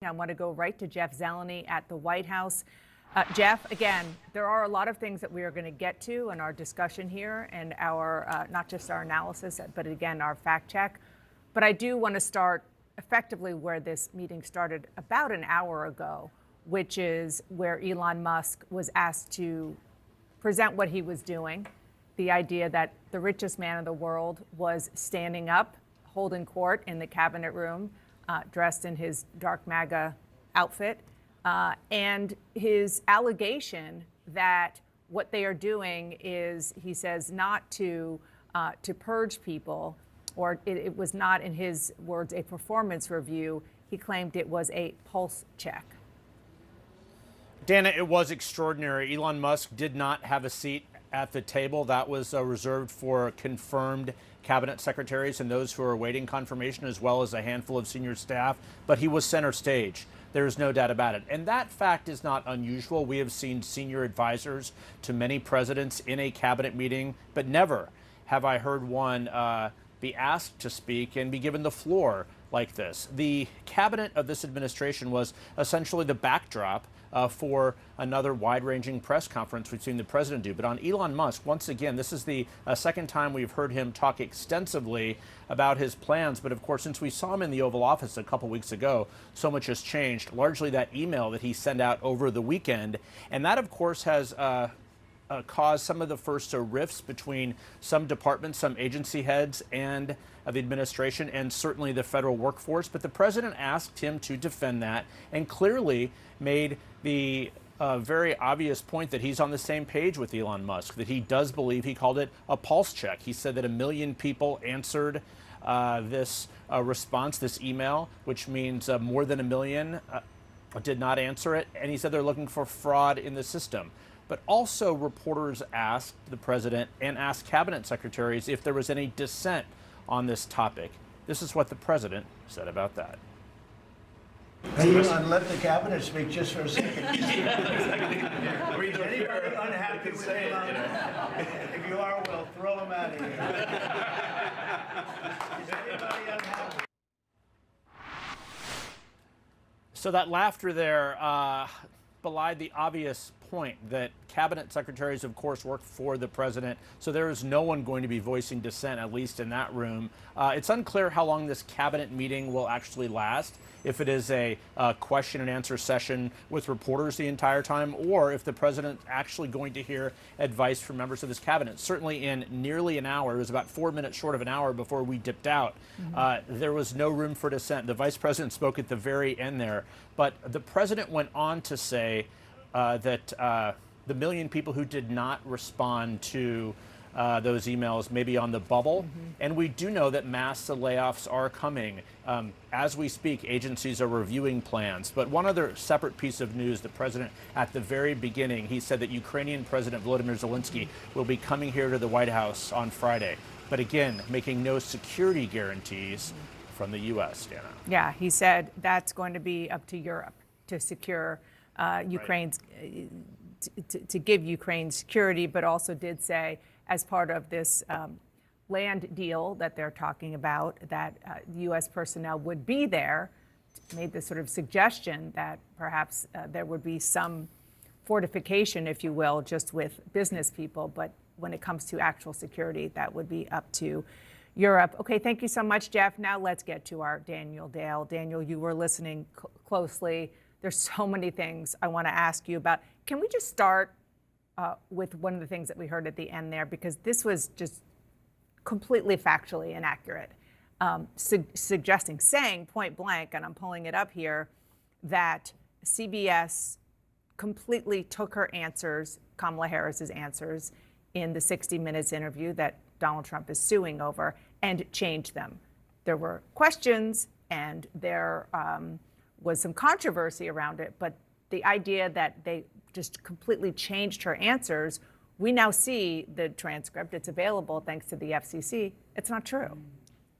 Now I want to go right to Jeff Zeleny at the White House. Jeff, again, there are a lot of things that we are going to get to in our discussion here and our, not just our analysis, but again, our fact check. But I do want to start effectively where this meeting started about an hour ago, which is where Elon Musk was asked to present what he was doing. The idea that the richest man in the world was standing up, holding court in the cabinet room, dressed in his dark MAGA outfit. And his allegation that what they are doing is, he says, not to purge people, or it was not, in his words, a performance review. He claimed it was a pulse check. Dana, it was extraordinary. Elon Musk did not have a seat at the table. That was reserved for confirmed cabinet secretaries and those who are awaiting confirmation, as well as a handful of senior staff. But he was center stage. There's no doubt about it. And that fact is not unusual. We have seen senior advisors to many presidents in a cabinet meeting, but never have I heard one be asked to speak and be given the floor like this. The cabinet of this administration was essentially the backdrop for another wide-ranging press conference we've seen the president do. But on Elon Musk, once again, this is the second time we've heard him talk extensively about his plans. But of course, since we saw him in the Oval Office a couple weeks ago, so much has changed, largely that email that he sent out over the weekend. And that, of course, has caused some of the first rifts between some departments, some agency heads, and the administration, and certainly the federal workforce. But the president asked him to defend that and clearly made the very obvious point that he's on the same page with Elon Musk, that he does believe, he called it a pulse check. He said that 1 million people answered this response, this email, which means more than 1 million did not answer it. And he said they're looking for fraud in the system. But also, reporters asked the president and asked cabinet secretaries if there was any dissent on this topic. This is what the president said about that. Hey, Elon, let the cabinet speak just for a second. Is anybody unhappy with Elon? If you are, well, throw him out of here. Is anybody unhappy? So that laughter there belied the obvious point that cabinet secretaries, of course, work for the president. So there is no one going to be voicing dissent, at least in that room. It's unclear how long this cabinet meeting will actually last, if it is a question and answer session with reporters the entire time, or if the president's actually going to hear advice from members of his cabinet. Certainly in nearly an hour, it was about 4 minutes short of an hour before we dipped out, there was no room for dissent. The vice president spoke at the very end there, but the president went on to say that the 1 million people who did not respond to those emails may be on the bubble. And we do know that mass layoffs are coming. As we speak, agencies are reviewing plans. But one other separate piece of news, the president, at the very beginning, he said that Ukrainian President Volodymyr Zelensky will be coming here to the White House on Friday. But again, making no security guarantees from the U.S., Dana. Yeah, he said that's going to be up to Europe to secure Ukraine's, to give Ukraine security, but also did say, as part of this land deal that they're talking about, that U.S. personnel would be there, made this sort of suggestion that perhaps there would be some fortification, if you will, just with business people. But when it comes to actual security, that would be up to Europe. Okay, thank you so much, Jeff. Now let's get to our Daniel Dale. Daniel, you were listening closely. There's so many things I want to ask you about. Can we just start with one of the things that we heard at the end there, because this was just completely factually inaccurate, saying point blank, and I'm pulling it up here, that CBS completely took her answers, Kamala Harris's answers, in the 60 Minutes interview that Donald Trump is suing over, and changed them. There were questions, and there was some controversy around it, but the idea that they just completely changed her answers, we now see the transcript. It's available thanks to the FCC. It's not true.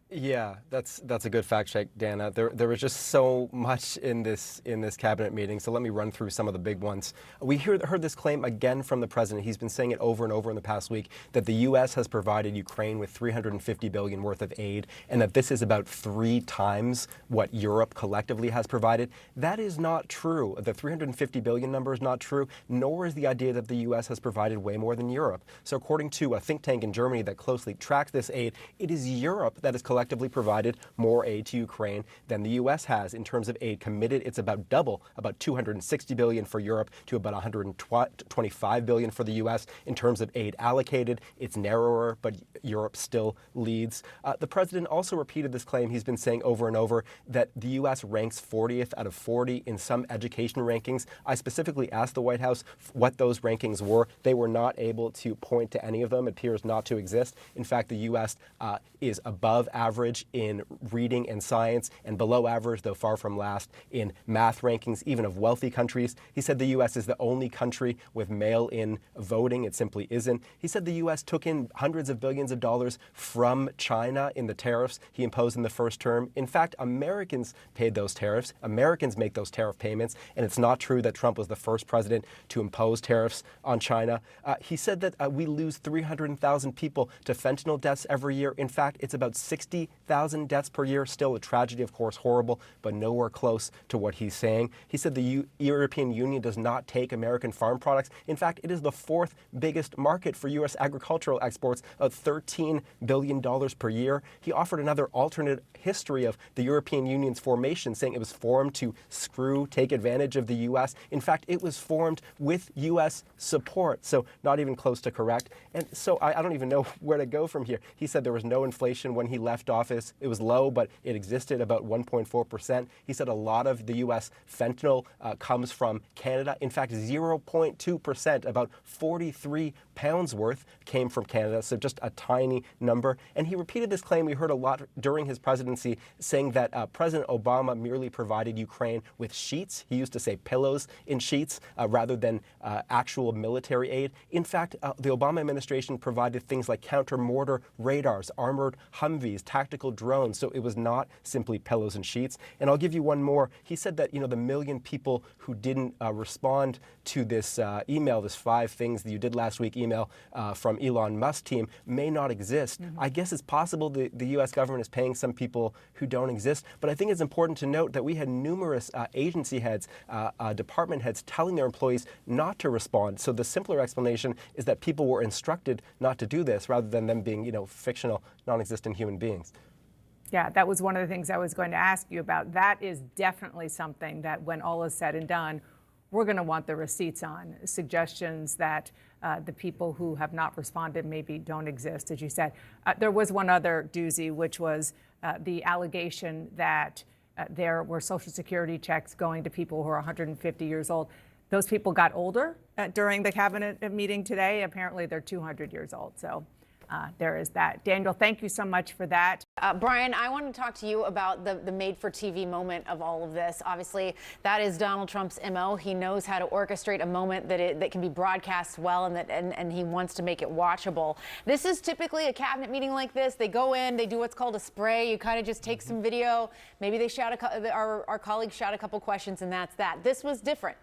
Yeah, that's a good fact check, Dana. There was just so much in this cabinet meeting, so let me run through some of the big ones. We heard this claim again from the president. He's been saying it over and over in the past week that the U.S. has provided Ukraine with $350 billion worth of aid, and that this is about 3 times what Europe collectively has provided. That is not true. The $350 billion number is not true, nor is the idea that the U.S. has provided way more than Europe. So according to a think tank in Germany that closely tracks this aid, it is Europe that has collectively provided more aid to Ukraine than the U.S. has. In terms of aid committed, it's about double, about $260 billion for Europe to about $125 billion for the U.S. In terms of aid allocated, it's narrower, but Europe still leads. The president also repeated this claim he's been saying over and over, that the U.S. ranks 40th out of 40 in some education rankings. I specifically asked the White House what those rankings were. They were not able to point to any of them. It appears not to exist. In fact, the U.S. Is above average in reading and science, and below average, though far from last, in math rankings, even of wealthy countries. He said the U.S. is the only country with mail-in voting. It simply isn't. He said the U.S. took in hundreds of billions of dollars from China in the tariffs he imposed in the first term. In fact, Americans paid those tariffs. Americans make those tariff payments, and it's not true that Trump was the first president to impose tariffs on China. He said that we lose 300,000 people to fentanyl deaths every year. In fact, it's about 60,000 deaths per year. Still a tragedy, of course, horrible, but nowhere close to what he's saying. He said the European Union does not take American farm products. In fact, it is the 4th biggest market for U.S. agricultural exports, of $13 billion per year. He offered another alternate history of the European Union's formation, saying it was formed to take advantage of the U.S. In fact, it was formed with U.S. support, so not even close to correct. And so I don't even know where to go from here. He said there was no inflation when he left office. It was low, but it existed, about 1.4%. He said a lot of the U.S. fentanyl comes from Canada. In fact, 0.2%, about 43 pounds worth, came from Canada, so just a tiny number. And he repeated this claim we heard a lot during his presidency, saying that President Obama merely provided Ukraine with sheets. He used to say pillows in sheets rather than actual military aid. In fact, the Obama administration provided things like counter-mortar radars, armored Humvees, tactical drones, so it was not simply pillows and sheets. And I'll give you one more. He said that, the million people who didn't respond to this email, this 5 things that you did last week email from Elon Musk team, may not exist. I guess it's possible the U.S. government is paying some people who don't exist, but I think it's important to note that we had numerous agency heads, department heads telling their employees not to respond. So the simpler explanation is that people were instructed not to do this rather than them being, fictional, non-existent human beings. Yeah, that was one of the things I was going to ask you about. That is definitely something that when all is said and done, we're going to want the receipts on. Suggestions that the people who have not responded maybe don't exist, as you said. There was one other doozy, which was the allegation that there were Social Security checks going to people who are 150 years old. Those people got older during the cabinet meeting today. Apparently, they're 200 years old. So there is that. Daniel, thank you so much for that. Brian, I want to talk to you about the made-for-TV moment of all of this. Obviously, that is Donald Trump's MO. He knows how to orchestrate a moment that can be broadcast well, and he wants to make it watchable. This is typically a cabinet meeting like this. They go in, they do what's called a spray. You kind of just take some video. Maybe they shout our colleagues shout a couple questions, and that's that. This was different.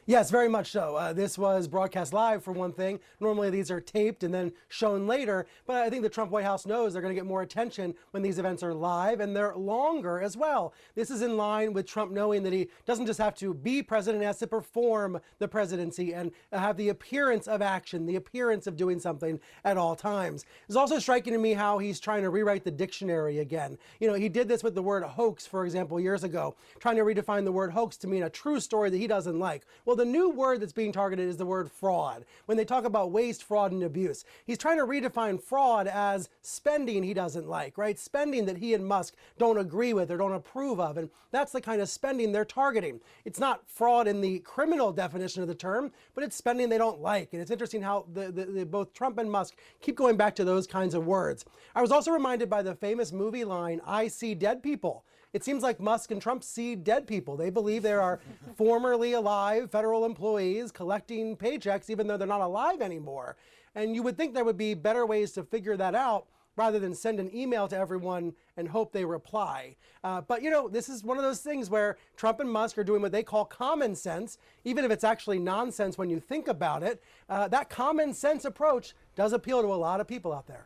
Yes, very much so. This was broadcast live, for one thing. Normally these are taped and then shown later, but I think the Trump White House knows they're going to get more attention when these events are live, and they're longer as well. This is in line with Trump knowing that he doesn't just have to be president, he has to perform the presidency and have the appearance of action, the appearance of doing something at all times. It's also striking to me how he's trying to rewrite the dictionary again. He did this with the word hoax, for example, years ago, trying to redefine the word hoax to mean a true story that he doesn't like. Well, the new word that's being targeted is the word fraud. When they talk about waste, fraud, and abuse, he's trying to redefine fraud as spending he doesn't like, right? Spending that he and Musk don't agree with or don't approve of, and that's the kind of spending they're targeting. It's not fraud in the criminal definition of the term, but it's spending they don't like. And it's interesting how both Trump and Musk keep going back to those kinds of words. I was also reminded by the famous movie line, "I see dead people." It seems like Musk and Trump see dead people. They believe there are formerly alive federal employees collecting paychecks even though they're not alive anymore. And you would think there would be better ways to figure that out rather than send an email to everyone and hope they reply. But you know, this is one of those things where Trump and Musk are doing what they call common sense, even if it's actually nonsense when you think about it. That common sense approach does appeal to a lot of people out there.